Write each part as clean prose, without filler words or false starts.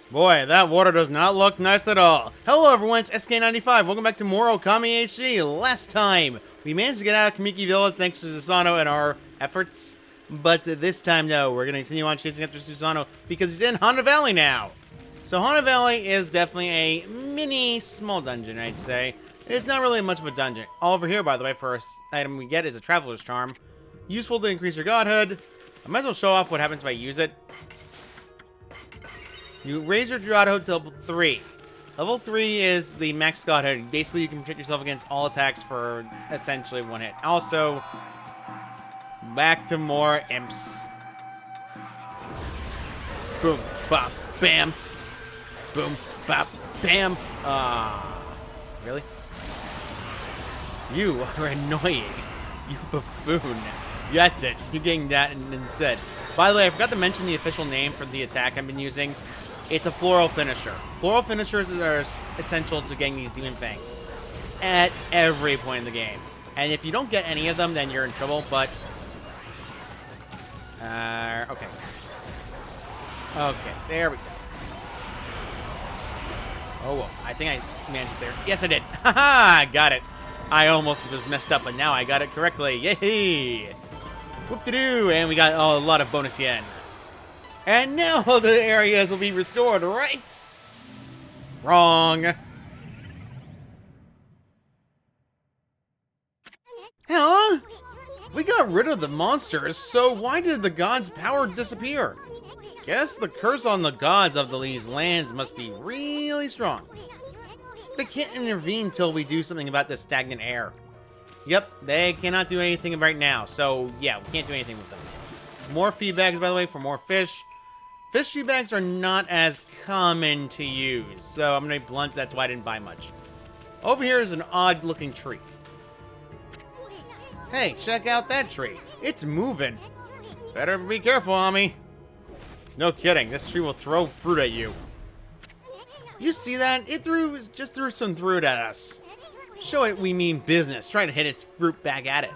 Boy, that water does not look nice at all. Hello everyone, it's SK95. Welcome back to more Okami HD. Last time, we managed to get out of Kamiki Village thanks to Susano and our efforts. But this time, no, we're going to continue on chasing after Susano because he's in Hana Valley now. So Hana Valley is definitely a mini small dungeon, I'd say. It's not really much of a dungeon. All over here, by the way, first item we get is a Traveler's Charm. Useful to increase your godhood. I might as well show off what happens if I use it. You raise your godhood to level 3. Level 3 is the max godhood. Basically, you can protect yourself against all attacks for essentially one hit. Also, back to more imps. Boom, bop, bam. Boom, bop, bam. Really? You are annoying. You buffoon. That's it. You're getting that instead. By the way, I forgot to mention the official name for the attack I've been using. It's a floral finisher. Floral finishers are essential to getting these demon fangs at every point in the game. And if you don't get any of them, then you're in trouble, but... okay. Okay, there we go. Oh, well, I think I managed it there. Yes, I did. Haha, got it. I almost just messed up, but now I got it correctly. Yay! Whoop-de-doo! And we got a lot of bonus yen. And now the areas will be restored, right? Wrong. Huh? We got rid of the monsters, so why did the gods' power disappear? Guess the curse on the gods of these lands must be really strong. They can't intervene till we do something about this stagnant air. Yep, they cannot do anything right now, so yeah, we can't do anything with them. More feedbacks, by the way, for more fish. Fish feedbacks are not as common to use, so I'm gonna be blunt, that's why I didn't buy much. Over here is an odd-looking tree. Hey, check out that tree. It's moving. Better be careful, Ammy. No kidding, this tree will throw fruit at you. You see that? It just threw some fruit at us. Show it we mean business. Try to hit its fruit back at it.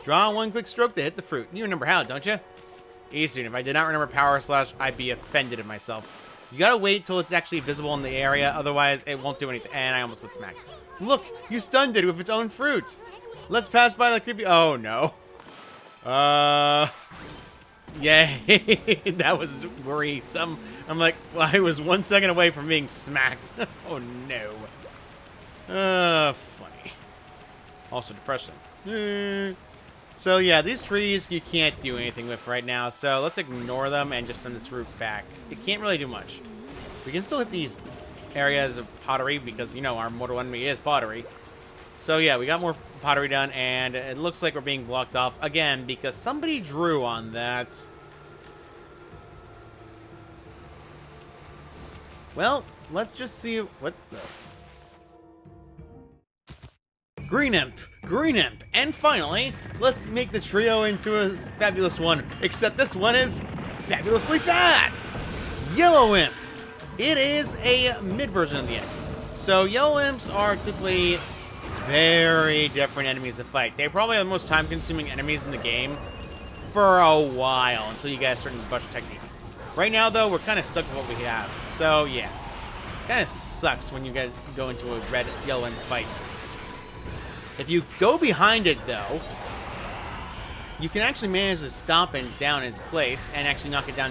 Draw one quick stroke to hit the fruit. You remember how, don't you? Issun, if I did not remember Power Slash, I'd be offended at myself. You gotta wait till it's actually visible in the area, otherwise it won't do anything. And I almost got smacked. Look, you stunned it with its own fruit. Let's pass by the creepy... Oh, no. Yay. That was worrisome. I'm like, well, I was 1 second away from being smacked. Oh, no. Funny. Also depressing. So, yeah, these trees you can't do anything with right now, so let's ignore them and just send this root back. It can't really do much. We can still hit these areas of pottery because, you know, our mortal enemy is pottery. So, yeah, we got more pottery done, and it looks like we're being blocked off again because somebody drew on that. Well, let's just see what the... Green Imp! Green Imp! And finally, let's make the trio into a fabulous one, except this one is fabulously fat! Yellow Imp! It is a mid-version of the enemies. So Yellow Imps are typically very different enemies to fight. They're probably the most time-consuming enemies in the game for a while until you guys start to brush technique. Right now, though, we're kind of stuck with what we have. So, yeah. Kind of sucks when you go into a red-yellow imp fight. If you go behind it, though, you can actually manage to stop it down in its place and actually knock it down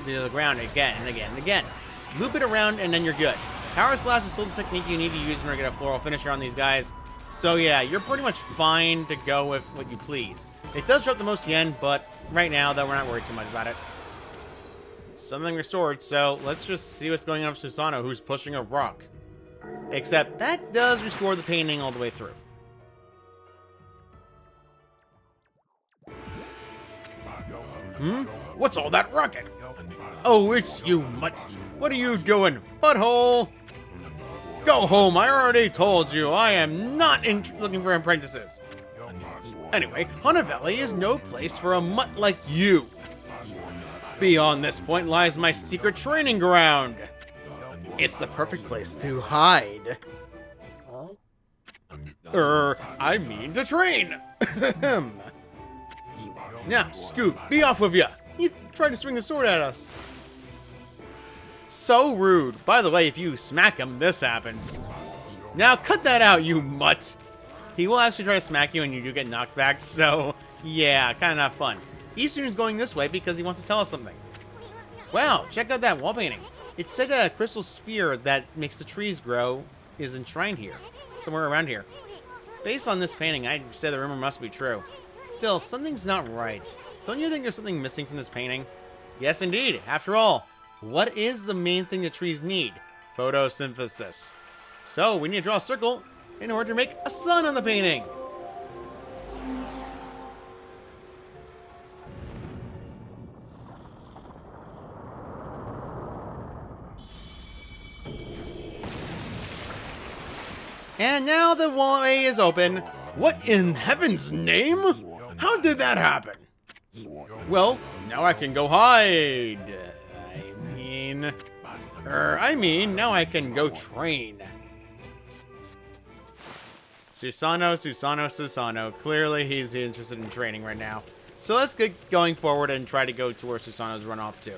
to the ground again and again and again. Loop it around, and then you're good. Power Slash is still the technique you need to use in order to get a floral finisher on these guys. So, yeah, you're pretty much fine to go with what you please. It does drop the most yen, but right now, though, we're not worried too much about it. Something restored, so let's just see what's going on with Susano, who's pushing a rock. Except that does restore the painting all the way through. What's all that rocket? Oh, it's you, mutt. What are you doing, butthole? Go home, I already told you. I am not looking for apprentices. Anyway, Hana Valley is no place for a mutt like you. Beyond this point lies my secret training ground. It's the perfect place to hide. I mean to train. Now, Scoop, be off with ya. He tried to swing the sword at us. So rude. By the way, if you smack him, this happens. Now cut that out, you mutt. He will actually try to smack you and you do get knocked back, so yeah, kind of not fun. Issun is going this way because he wants to tell us something. Wow, check out that wall painting. It's said that a crystal sphere that makes the trees grow is enshrined here, somewhere around here. Based on this painting, I'd say the rumor must be true. Still, something's not right. Don't you think there's something missing from this painting? Yes, indeed. After all, what is the main thing the trees need? Photosynthesis. So, we need to draw a circle in order to make a sun on the painting. And now the way is open. What in heaven's name? How did that happen? Well, now I can go hide. I mean, now I can go train. Susano. Clearly, he's interested in training right now. So let's get going forward and try to go to where Susano's run off to.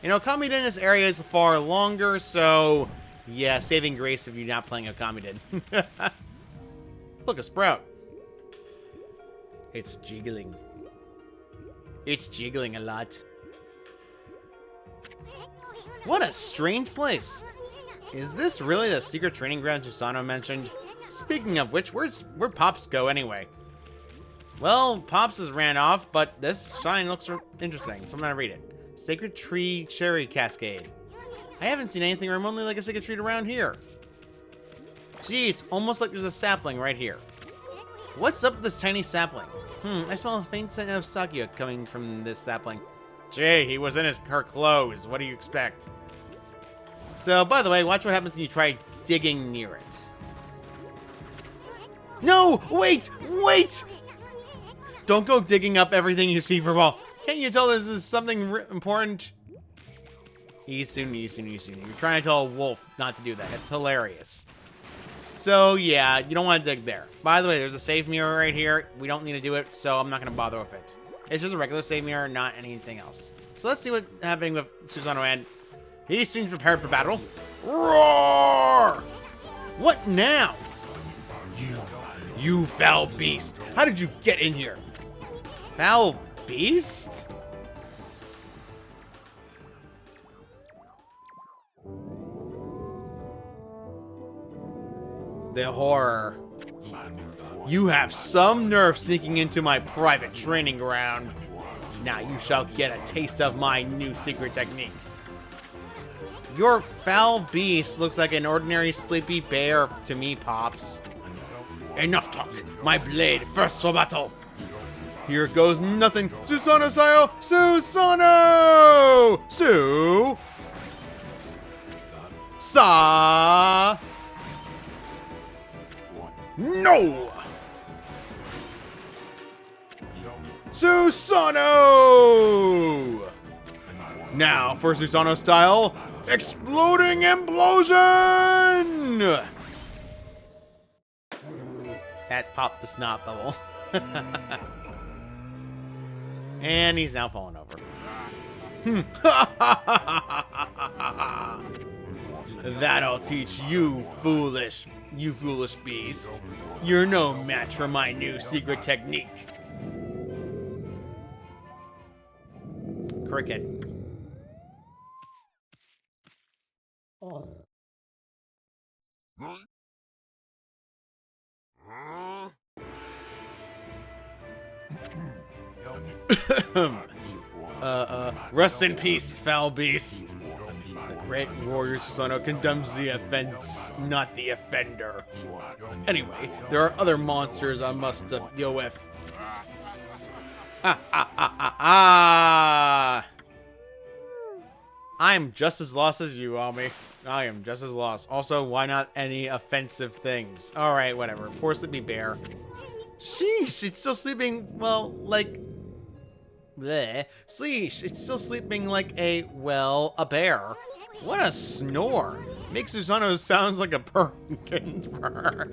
You know, Okami in this area is far longer, so yeah, saving grace if you're not playing Okami did. Look, a sprout. It's jiggling. It's jiggling a lot. What a strange place. Is this really the secret training ground Susano mentioned? Speaking of which, where'd Pops go anyway? Well, Pops has ran off, but this sign looks interesting, so I'm gonna read it. Sacred Tree Cherry Cascade. I haven't seen anything remotely like a sacred tree around here. Gee, it's almost like there's a sapling right here. What's up with this tiny sapling? I smell a faint scent of Sakuya coming from this sapling. Gee, he was in her clothes. What do you expect? So, by the way, watch what happens when you try digging near it. No! Wait! Wait! Don't go digging up everything you see for ball. Can't you tell this is something important? Issun. You're trying to tell a wolf not to do that. It's hilarious. So, yeah, you don't want to dig there. By the way, there's a save mirror right here. We don't need to do it, so I'm not going to bother with it. It's just a regular save mirror, not anything else. So let's see what's happening with Susano, and he seems prepared for battle. Roar! What now? You foul beast. How did you get in here? Foul beast? The horror. You have some nerve sneaking into my private training ground. Now you shall get a taste of my new secret technique. Your foul beast looks like an ordinary sleepy bear to me, Pops. Enough talk. My blade first for battle. Here goes nothing. Susano Sayo! Susano! Sa! No! Susano! Now for Susano style, exploding implosion! That popped the snot bubble. And he's now falling over. That'll teach you, foolish beast. You're no match for my new secret technique. Cricket. Rest in peace, foul beast. The great warrior Susano condemns the offense, not the offender. Anyway, there are other monsters I must deal with. I'm just as lost as you, Ammy. I am just as lost. Also, why not any offensive things? Alright, whatever. Poor sleepy bear. Sheesh, it's still sleeping, well, like... bleh. Sheesh, it's still sleeping like a bear. What a snore. Makes Susano sounds like a Perkins fur.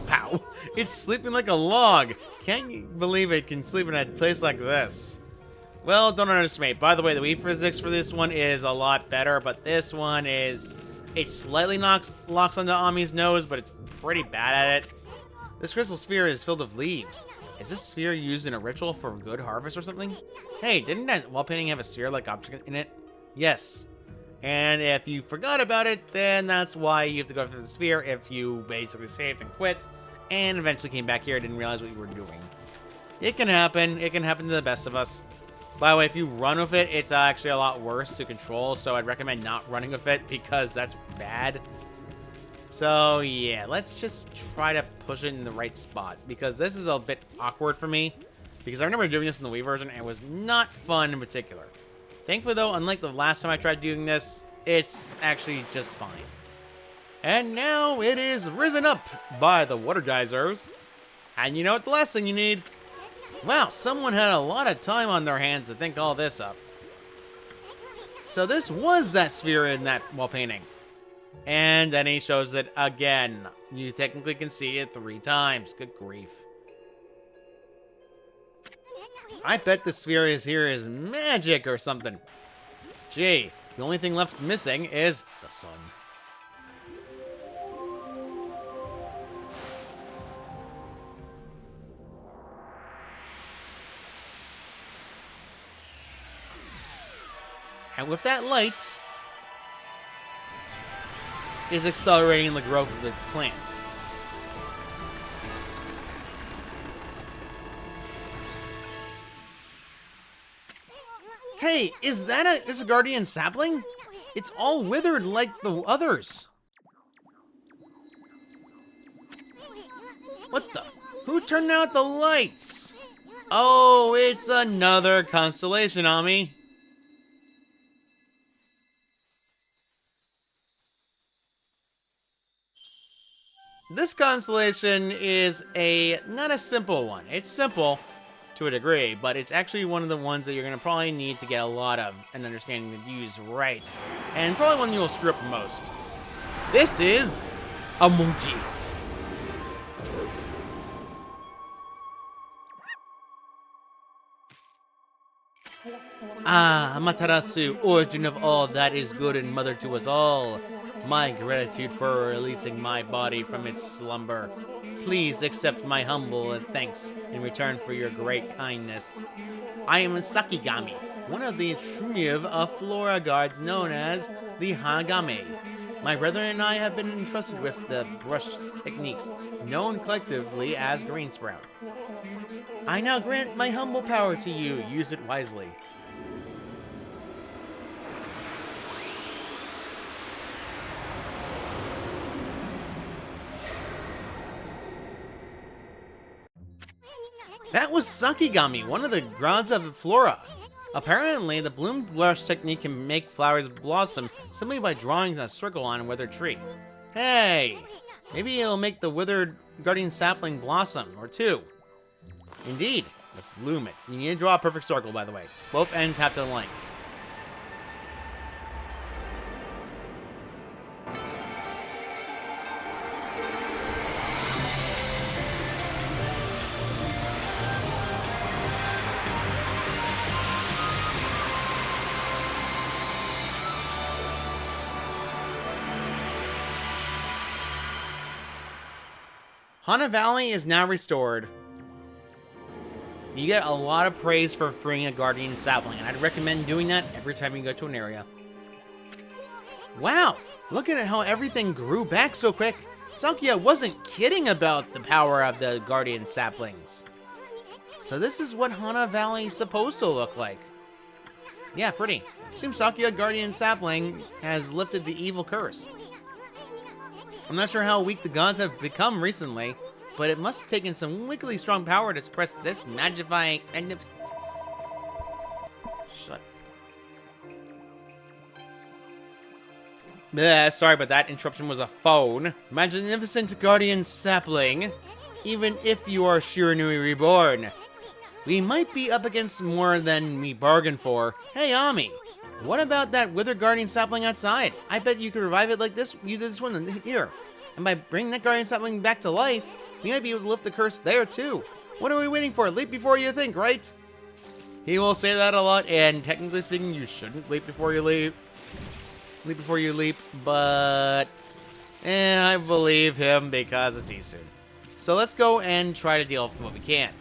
Pow. It's sleeping like a log. Can't you believe it can sleep in a place like this? Well, don't underestimate. By the way, the Wii physics for this one is a lot better, but this one is... It slightly locks onto Ami's nose, but it's pretty bad at it. This crystal sphere is filled with leaves. Is this sphere used in a ritual for good harvest or something? Hey, didn't that wall painting have a sphere-like object in it? Yes. And if you forgot about it, then that's why you have to go for the sphere if you basically saved and quit, and eventually came back here and didn't realize what you were doing. It can happen. It can happen to the best of us. By the way, if you run with it, it's actually a lot worse to control, so I'd recommend not running with it because that's bad. So, yeah, let's just try to push it in the right spot because this is a bit awkward for me because I remember doing this in the Wii version and it was not fun in particular. Thankfully, though, unlike the last time I tried doing this, it's actually just fine. And now it is risen up by the water geysers. And you know what? The last thing you need... Wow, someone had a lot of time on their hands to think all this up. So this was that sphere in that wall painting. And then he shows it again. You technically can see it 3 times. Good grief. I bet the sphere here is magic or something. Gee, the only thing left missing is the sun. And with that light, is accelerating the growth of the plant. Hey, is that a guardian sapling? It's all withered like the others. What the? Who turned out the lights? Oh, it's another constellation, Ami. This constellation is not a simple one. It's simple to a degree, but it's actually one of the ones that you're going to probably need to get a lot of and understanding the use right. And probably one you will screw up most. This is a monkey. Ah, Amaterasu, origin of all that is good and mother to us all. My gratitude for releasing my body from its slumber. Please accept my humble thanks in return for your great kindness. I am Sakigami, one of the trio of flora guards known as the Hagame. My brethren and I have been entrusted with the brush techniques known collectively as Green Sprout. I now grant my humble power to you. Use it wisely. That was Sakigami, one of the gods of flora. Apparently, the bloom brush technique can make flowers blossom simply by drawing a circle on a withered tree. Hey, maybe it'll make the withered guardian sapling blossom, or 2. Indeed, let's bloom it. You need to draw a perfect circle, by the way. Both ends have to align. Hana Valley is now restored. You get a lot of praise for freeing a guardian sapling, and I'd recommend doing that every time you go to an area. Wow, look at how everything grew back so quick. Sakuya wasn't kidding about the power of the guardian saplings. So this is what Hana Valley is supposed to look like. Yeah, pretty. Seems Sakuya guardian sapling has lifted the evil curse. I'm not sure how weak the gods have become recently, but it must have taken some wickedly strong power to suppress this magnificent... Shut. Sorry about that. Interruption was a phone. Magnificent guardian sapling. Even if you are Shiranui reborn, we might be up against more than we bargained for. Hey, Ami. What about that withered guardian sapling outside? I bet you could revive it like this. You did this one here. And by bringing that guardian sapling back to life, you might be able to lift the curse there too. What are we waiting for? Leap before you think, right? He will say that a lot, and technically speaking, you shouldn't leap before you leap. Leap before you leap, but I believe him because it's Issun. So let's go and try to deal with what we can.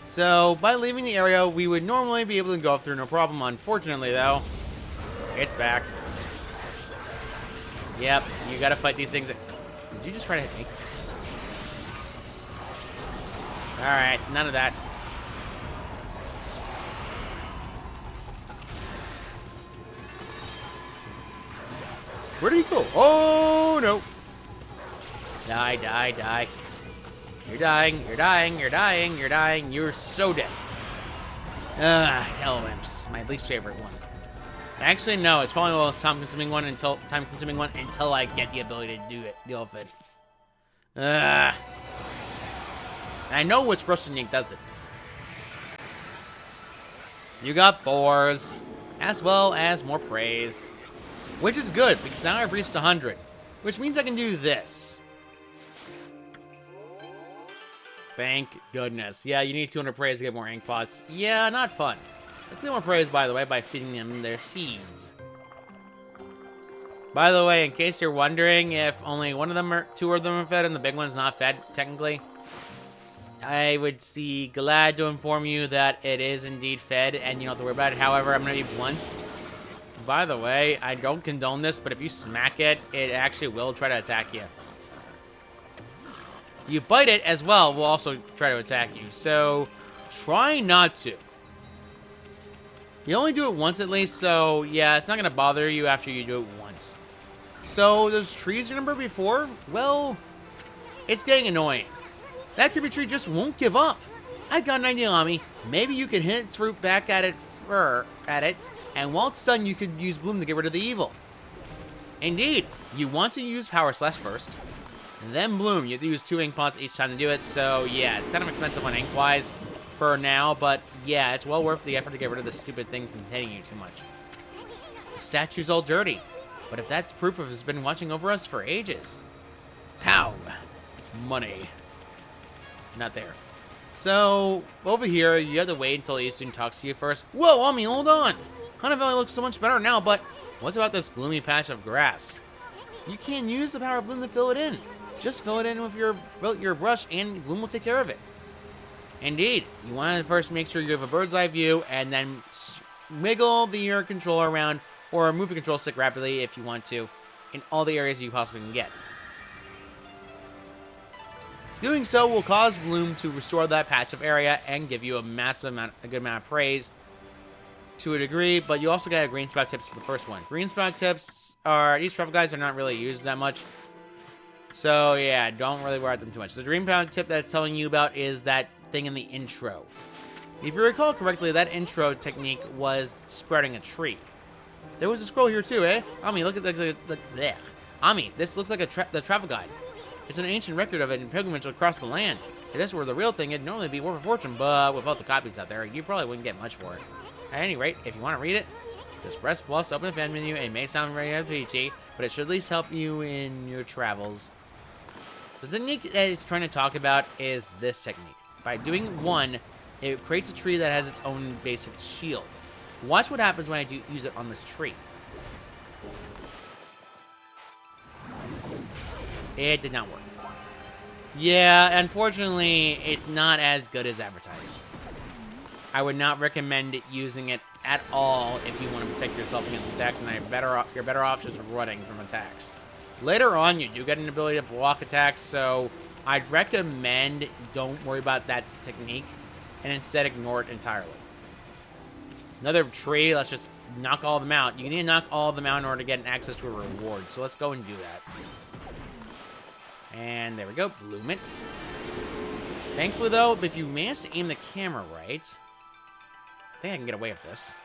So by leaving the area, we would normally be able to go through no problem. Unfortunately, though, it's back. Yep, you gotta fight these things. Did you just try to hit me? Alright, none of that. Where did he go? Oh, no. Die, die, die. You're dying, you're dying, you're dying, you're dying. You're so dead. Hell imps. My least favorite one. Actually, no. It's probably the most time-consuming one until I get the ability to deal with it. And I know which Russian Yank does it. You got boars, as well as more praise. Which is good, because now I've reached 100. Which means I can do this. Thank goodness. Yeah, you need 200 praise to get more ink pots. Yeah, not fun. Let's get more praise, by the way, by feeding them their seeds. By the way, in case you're wondering if only two of them are fed and the big one's not fed, technically, I would be glad to inform you that it is indeed fed, and you don't have to worry about it. However, I'm going to be blunt. By the way, I don't condone this, but if you smack it, it actually will try to attack you. You bite it as well, will also try to attack you, so try not to. You only do it once at least, so yeah, it's not going to bother you after you do it once. So, those trees you remember before? Well, it's getting annoying. That creepy tree just won't give up. I've got an idea, Ammy. Maybe you can hit its fruit back at it, and while it's done, you could use Bloom to get rid of the evil. Indeed, you want to use Power Slash first, and then Bloom. You have to use 2 ink pots each time to do it, so yeah, it's kind of expensive on ink-wise for now, but yeah, it's well worth the effort to get rid of this stupid thing from hitting you too much. The statue's all dirty, but if that's proof of it's been watching over us for ages. How? Money. Not there. So, over here, you have to wait until Issun talks to you first. Whoa, Ammy, hold on! Hana Valley looks so much better now, but what's about this gloomy patch of grass? You can't use the power of Bloom to fill it in. Just fill it in with your brush, and Bloom will take care of it. Indeed, you want to first make sure you have a bird's eye view, and then wiggle your controller around, or move the control stick rapidly if you want to, in all the areas you possibly can get. Doing so will cause Bloom to restore that patch of area and give you a good amount of praise to a degree, but you also get green spout tips for the first one. Green spout tips these travel guides are not really used that much. So yeah, don't really worry about them too much. The green spout tip that's telling you about is that thing in the intro. If you recall correctly, that intro technique was spreading a tree. There was a scroll here too, eh? Ammy, look at the Ammy, this looks like the travel guide. It's an ancient record of it in pilgrimage across the land. If this were the real thing, it'd normally be worth a fortune, but with all the copies out there, you probably wouldn't get much for it. At any rate, if you want to read it, just press plus, open the fan menu. It may sound very peachy, but it should at least help you in your travels. The technique that it's trying to talk about is this technique. By doing one, it creates a tree that has its own basic shield. Watch what happens when I use it on this tree. It did not work. Yeah, unfortunately, it's not as good as advertised. I would not recommend using it at all if you want to protect yourself against attacks, and you're better off just running from attacks. Later on, you do get an ability to block attacks, so I'd recommend don't worry about that technique, and instead ignore it entirely. Another tree, let's just knock all of them out. You need to knock all of them out in order to get access to a reward, so let's go and do that. And there we go, Bloom it. Thankfully, though, if you manage to aim the camera right, I think I can get away with this.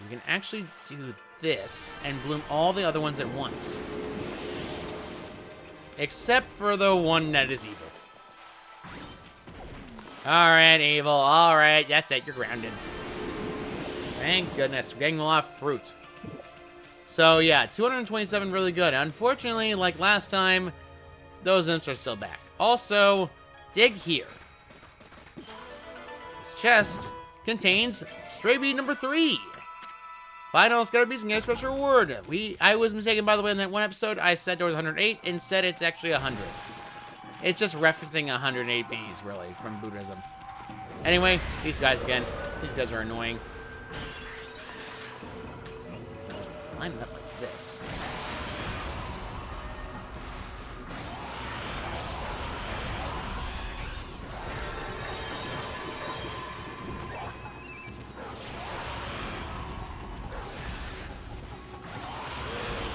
You can actually do this and Bloom all the other ones at once. Except for the one that is evil. Alright, evil. Alright, that's it. You're grounded. Thank goodness. We're getting a lot of fruit. So, yeah, 227 really good. Unfortunately, like last time, those imps are still back. Also, dig here. This chest contains Stray Bead number 3. Final Scatter Beast and get a special reward. I was mistaken, by the way, in that one episode. I said there was 108. Instead, it's actually 100. It's just referencing 108 bees, really, from Buddhism. Anyway, these guys again. These guys are annoying. Just line it up like this.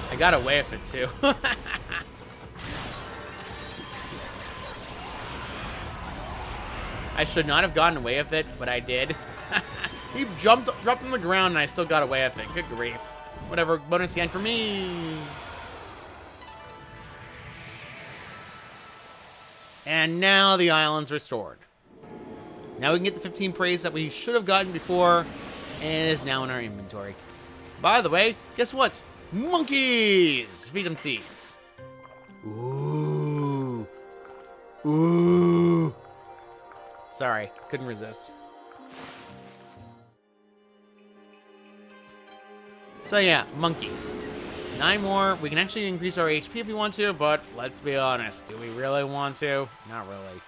I got away with it, too. I should not have gotten away with it, but I did. He dropped on the ground, and I still got away with it. Good grief. Whatever, bonus yen for me. And now the island's restored. Now we can get the 15 praise that we should have gotten before, and it is now in our inventory. By the way, guess what? Monkeys! Feed them seeds. Ooh. Ooh. Sorry, couldn't resist. So yeah, monkeys. 9 more. We can actually increase our HP if we want to, but let's be honest. Do we really want to? Not really.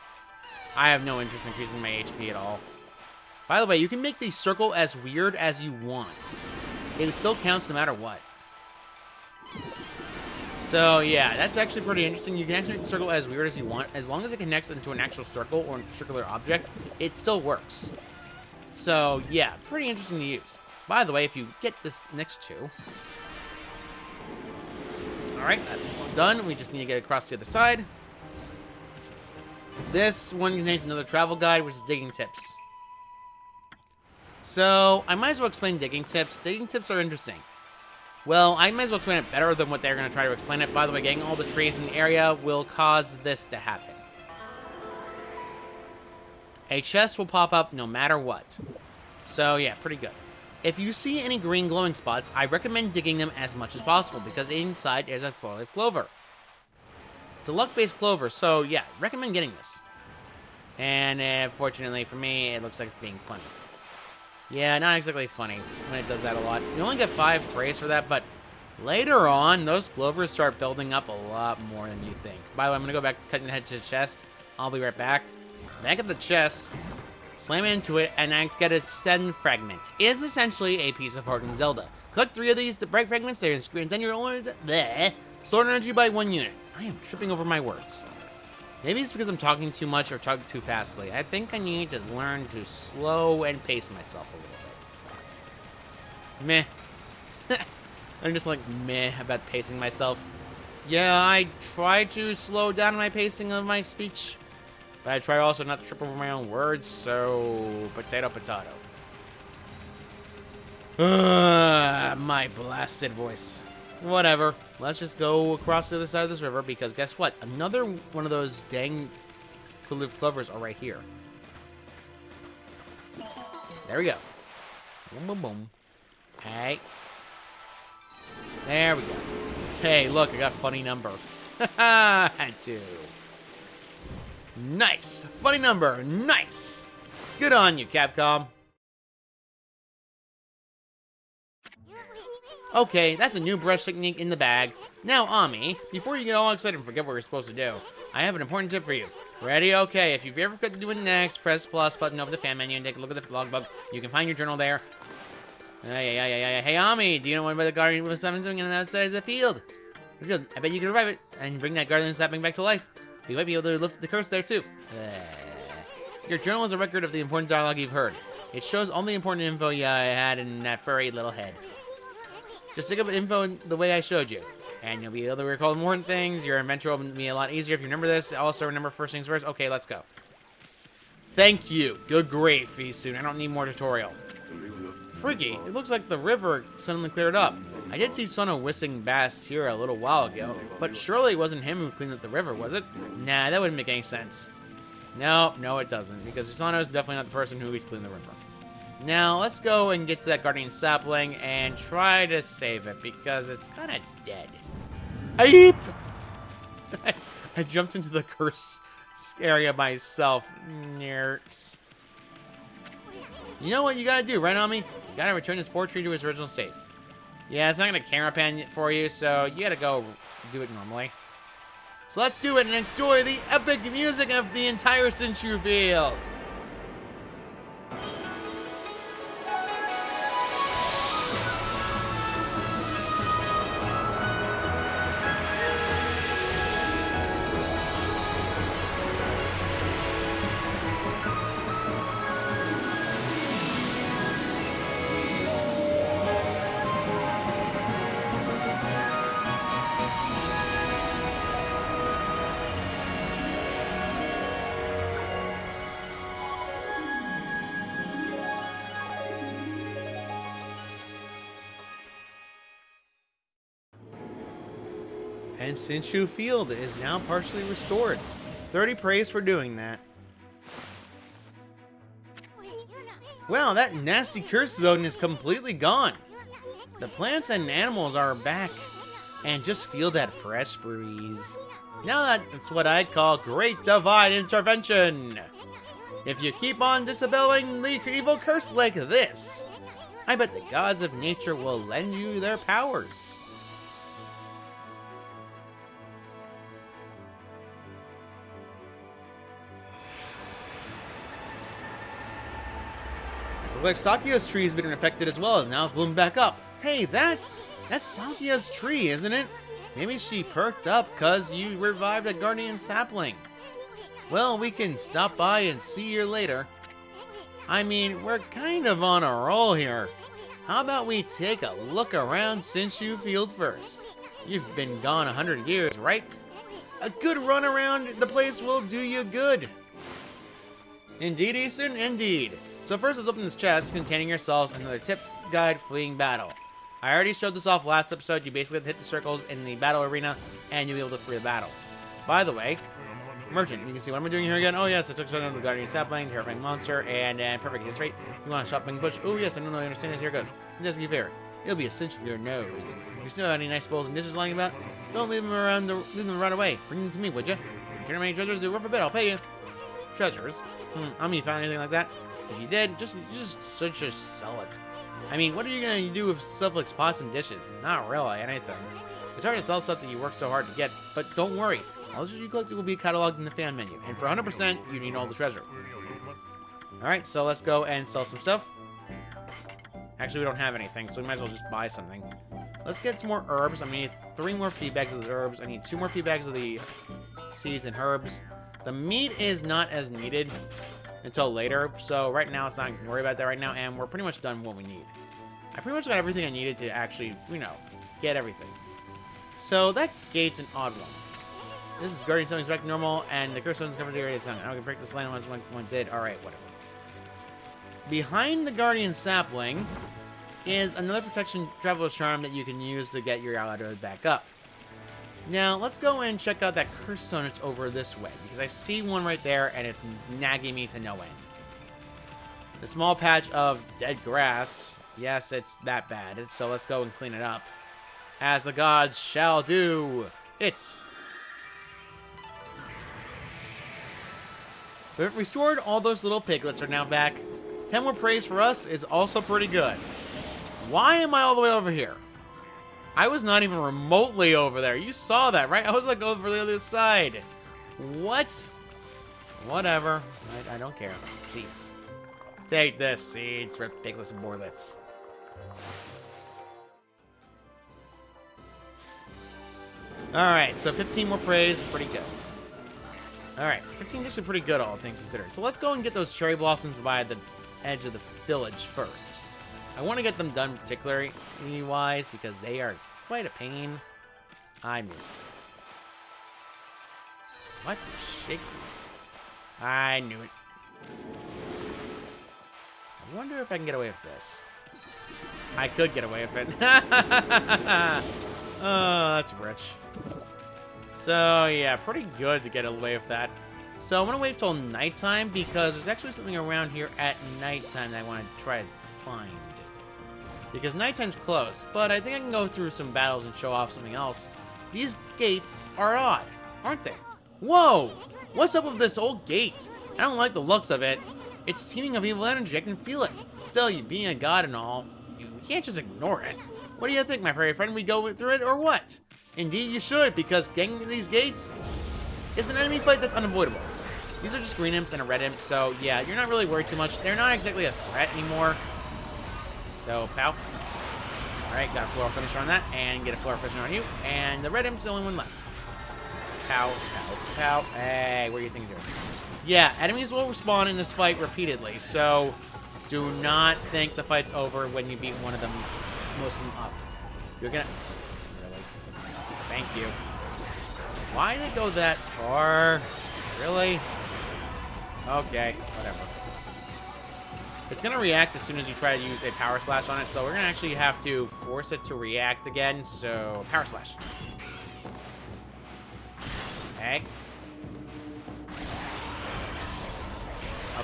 I have no interest in increasing my HP at all. By the way, you can make the circle as weird as you want. It still counts no matter what. So yeah, that's actually pretty interesting. You can actually make the circle as weird as you want. As long as it connects into an actual circle or a circular object, it still works. So yeah, pretty interesting to use. By the way, if you get this next 2. Alright, that's done. We just need to get across the other side. This one contains another travel guide, which is digging tips. So, I might as well explain digging tips. Digging tips are interesting. Well, I might as well explain it better than what they're going to try to explain it. By the way, getting all the trees in the area will cause this to happen. A chest will pop up no matter what. So, yeah, pretty good. If you see any green glowing spots, I recommend digging them as much as possible because inside is a 4-leaf clover. It's a luck-based clover, so yeah, recommend getting this. And fortunately for me, it looks like it's being funny. Yeah, not exactly funny when it does that a lot. You only get 5 praise for that, but later on, those clovers start building up a lot more than you think. By the way, I'm going to go back cutting the head to the chest. I'll be right back. Back at the chest. Slam into it, and I get a Send Fragment. It is essentially a piece of Hardened Zelda. Collect 3 of these, the bright fragments, they're in screens, then you're only sword energy by 1 unit. I am tripping over my words. Maybe it's because I'm talking too much or talking too fastly. I think I need to learn to slow and pace myself a little bit. Meh. I'm just like meh about pacing myself. Yeah, I try to slow down my pacing of my speech. But I try also not to trip over my own words, so potato, potato. My blasted voice. Whatever. Let's just go across the other side of this river, because guess what? Another one of those dang clovers are right here. There we go. Boom, boom, boom. Hey. There we go. Hey, look, I got a funny number. Had to. Nice. Funny number. Nice. Good on you, Capcom. Okay, that's a new brush technique in the bag. Now, Ammy, before you get all excited and forget what we're supposed to do, I have an important tip for you. Ready? Okay, if you've ever forgot to do it next, press plus button over the fan menu and take a look at the logbook. You can find your journal there. Hey, Ammy, do you know what about the guardian was something on the outside of the field? I bet you can revive it and bring that guardian sapling back to life. You might be able to lift the curse there, too. Your journal is a record of the important dialogue you've heard. It shows all the important info you had in that furry little head. Just think of info the way I showed you, and you'll be able to recall important things. Your adventure will be a lot easier if you remember this. Also, remember first things first. Okay, let's go. Thank you. Good grief, Issun. I don't need more tutorial. Freaky. It looks like the river suddenly cleared up. I did see Susano whistling bass here a little while ago, but surely it wasn't him who cleaned up the river, was it? Nah, that wouldn't make any sense. No, it doesn't, because Susano is definitely not the person who would clean the river. Now, let's go and get to that guardian sapling and try to save it, because it's kind of dead. Ape! I jumped into the curse area myself. Nerds. You know what you gotta do, right, Ammy? You gotta return this poor tree to its original state. Yeah, it's not gonna camera pan for you, so you gotta go do it normally. So let's do it and enjoy the epic music of the entire Sinchu field. And Sinchu Field is now partially restored. 30 praise for doing that. Well, that nasty curse zone is completely gone. The plants and animals are back. And just feel that fresh breeze. Now that's what I'd call great divine intervention. If you keep on dispelling the evil curse like this, I bet the gods of nature will lend you their powers. So like Sakia's tree has been affected as well, and now it's bloomed back up. Hey, that's Sakia's tree, isn't it? Maybe she perked up because you revived a guardian sapling. Well, we can stop by and see you later. I mean, we're kind of on a roll here. How about we take a look around Sinchu Field first? You've been gone 100 years, right? A good run around the place will do you good. Indeed, Issun, indeed. So first, let's open this chest containing yourselves another tip guide fleeing battle. I already showed this off last episode. You basically have to hit the circles in the battle arena, and you'll be able to free the battle. By the way, merchant, you can see what I'm doing here again. Oh yes, I took some of the guardian sapling, terrifying monster, and perfect hit rate. You want a shopping bush? Oh yes, I don't know. I understand this. Here it goes. It does give favor. It'll be a cinch for your nose. If you still have any nice bowls and dishes lying about, don't leave them around. Leave them right away. Bring them to me, would you? Return many treasures to worth a bit. I'll pay you. Treasures? You found anything like that? If you did, just sell it. I mean, what are you gonna do with stuff like pots and dishes? Not really anything. It's hard to sell stuff that you work so hard to get, but don't worry. All the treasure you collect will be cataloged in the fan menu, and for 100%, you need all the treasure. Alright, so let's go and sell some stuff. Actually, we don't have anything, so we might as well just buy something. Let's get some more herbs. I need 3 more feed bags of the herbs. I need 2 more feed bags of the seeds and herbs. The meat is not as needed until later, so right now, it's not to worry about that right now, and we're pretty much done what we need. I pretty much got everything I needed to actually, get everything. So that gate's an odd one. This is guardian something's back to normal, and the curse zone's covered the area. I can break this land once one did. Alright, whatever. Behind the guardian sapling is another protection traveler's charm that you can use to get your ladder back up. Now, let's go and check out that curse zone that's over this way, because I see one right there, and it's nagging me to no end. The small patch of dead grass, yes, it's that bad, so let's go and clean it up. As the gods shall do it. We've restored all those little piglets are now back. 10 more praise for us is also pretty good. Why am I all the way over here? I was not even remotely over there. You saw that, right? I was like over the other side. What? Whatever. I don't care. Seeds. Take this, seeds for piglets and boarlets. Alright, so 15 more praise. Pretty good. Alright, 15 is actually pretty good, all things considered. So let's go and get those cherry blossoms by the edge of the village first. I want to get them done particularly wise because they are quite a pain. I missed. What's the shakies? I knew it. I wonder if I can get away with this. I could get away with it. Oh, that's rich. So, yeah, pretty good to get away with that. So, I'm going to wait till nighttime because there's actually something around here at nighttime that I want to try to find. Because nighttime's close, but I think I can go through some battles and show off something else. These gates are odd, aren't they? Whoa! What's up with this old gate? I don't like the looks of it. It's teeming of evil energy. I can feel it. Still, you being a god and all, you can't just ignore it. What do you think, my furry friend? We go through it or what? Indeed, you should, because getting these gates is an enemy fight that's unavoidable. These are just green imps and a red imp, so yeah, you're not really worried too much. They're not exactly a threat anymore. So, pow. Alright, got a floor finisher on that, and get a floor finisher on you. And the red imp's the only one left. Pow, pow, pow. Hey, what do you think you're doing? Yeah, enemies will respawn in this fight repeatedly, so do not think the fight's over when you beat one of them, most of them up. You're gonna... Really? Thank you. Why did it go that far? Really? Okay, whatever. It's gonna react as soon as you try to use a power slash on it, so we're gonna actually have to force it to react again, so power slash. Okay.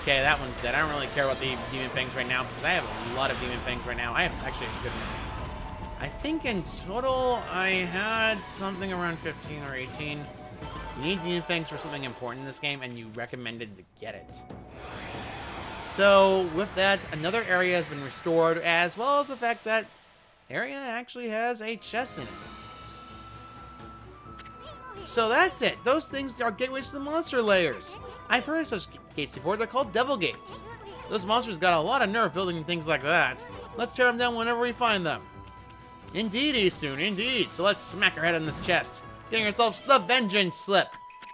Okay, that one's dead. I don't really care about the demon fangs right now, because I have a lot of demon fangs right now. I have actually a good amount. I think in total, I had something around 15 or 18. You need demon fangs for something important in this game, and you recommended to get it. So, with that, another area has been restored, as well as the fact that area actually has a chest in it. So that's it. Those things are gateways to the monster layers. I've heard of such gates before. They're called devil gates. Those monsters got a lot of nerve building things like that. Let's tear them down whenever we find them. Indeed, Issun, indeed. So let's smack our head on this chest, getting ourselves the Vengeance Slip.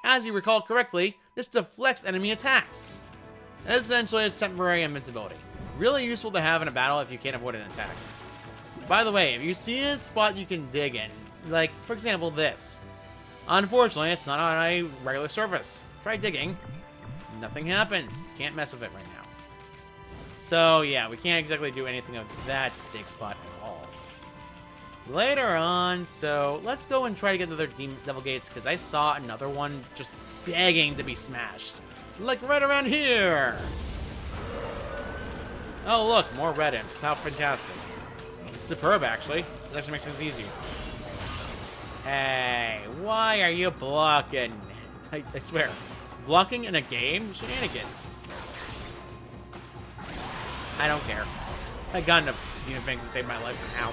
As you recall correctly, this deflects enemy attacks. Essentially, it's temporary invincibility. Really useful to have in a battle if you can't avoid an attack. By the way, if you see a spot you can dig in, like, for example, this. Unfortunately, it's not on a regular surface. Try digging. Nothing happens. Can't mess with it right now. So, yeah, we can't exactly do anything of that dig spot at all. Later on, so let's go and try to get the other devil gates, because I saw another one just begging to be smashed. Like right around here. Oh, look, more red imps. How fantastic. Superb, actually. It actually makes things easier. Hey, why are you blocking? I swear. Blocking in a game? Shenanigans. I don't care. I got enough demon fangs to save my life for now.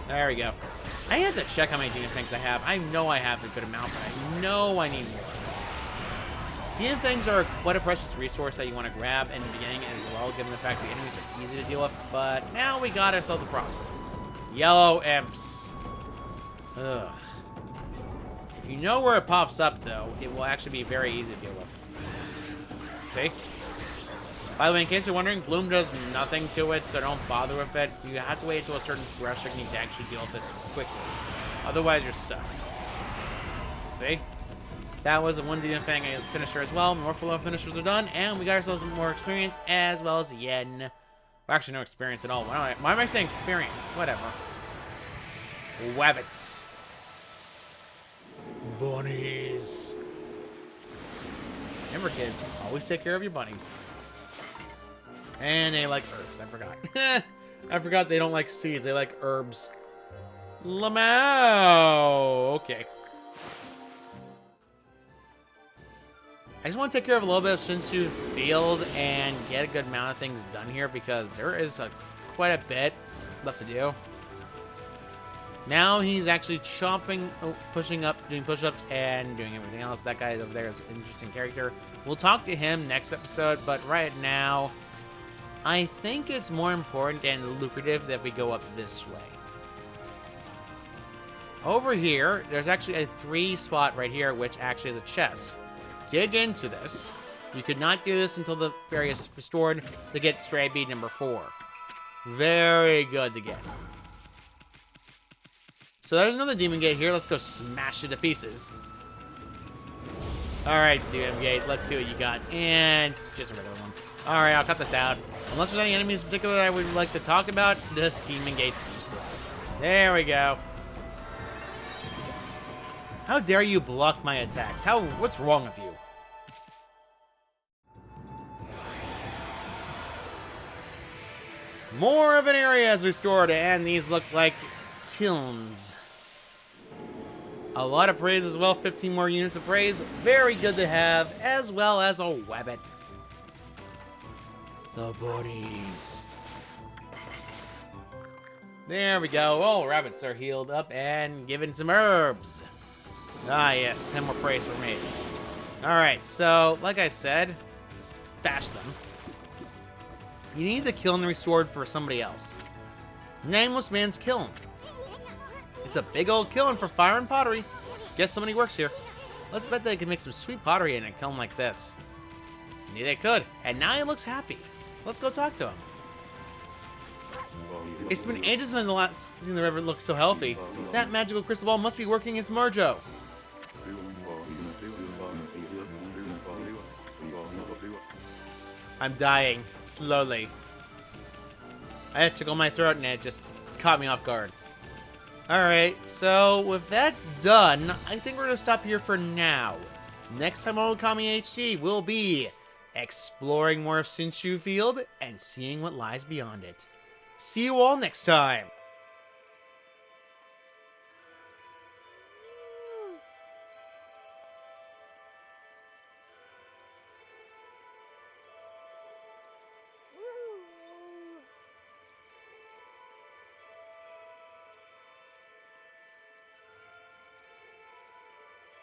There we go. I have to check how many demon fangs I have. I know I have a good amount, but I know I need more. Demon fangs are quite a precious resource that you want to grab in the beginning as well, given the fact the enemies are easy to deal with. But now we got ourselves a problem. Yellow imps. Ugh. If you know where it pops up, though, it will actually be very easy to deal with. See? By the way, in case you're wondering, Bloom does nothing to it, so don't bother with it. You have to wait until a certain brush technique to actually deal with this quickly. Otherwise, you're stuck. See? That was a one demon fang finisher as well. More full finishers are done, and we got ourselves more experience as well as yen. Well, actually, no experience at all. Why am I saying experience? Whatever. Wabbits. Bunnies. Remember, kids, always take care of your bunny. And they like herbs. I forgot. I forgot they don't like seeds. They like herbs. Lamau. Okay. I just want to take care of a little bit of Shinsu Field and get a good amount of things done here because there is quite a bit left to do. Now he's actually chopping, pushing up, doing push-ups, and doing everything else. That guy over there is an interesting character. We'll talk to him next episode, but right now, I think it's more important and lucrative that we go up this way. Over here, there's actually a 3 spot right here, which actually is a chest. Dig into this. You could not do this until the fairy is restored to get stray bead number 4. Very good to get. So there's another demon gate here. Let's go smash it to pieces. Alright, demon gate. Let's see what you got. And it's just a regular one. Alright, I'll cut this out. Unless there's any enemies in particular that I would like to talk about, this demon gate's useless. There we go. How dare you block my attacks? What's wrong with you? More of an area is restored, and these look like kilns. A lot of praise as well, 15 more units of praise. Very good to have, as well as a weapon. The bodies. There we go. All rabbits are healed up and given some herbs. Ah, yes, 10 more praise for me. Alright, so, like I said, let's bash them. You need the kiln restored for somebody else. Nameless Man's Kiln. It's a big old kiln for fire and pottery. Guess somebody works here. Let's bet they can make some sweet pottery in a kiln like this. Indeed they could, and now he looks happy. Let's go talk to him. It's been ages since the last seen the river looks so healthy. That magical crystal ball must be working its mojo. I'm dying, slowly. I had to tickle my throat and it just caught me off guard. Alright, so with that done, I think we're going to stop here for now. Next time on Okami HD, we'll be exploring more of Shinshu Field and seeing what lies beyond it. See you all next time!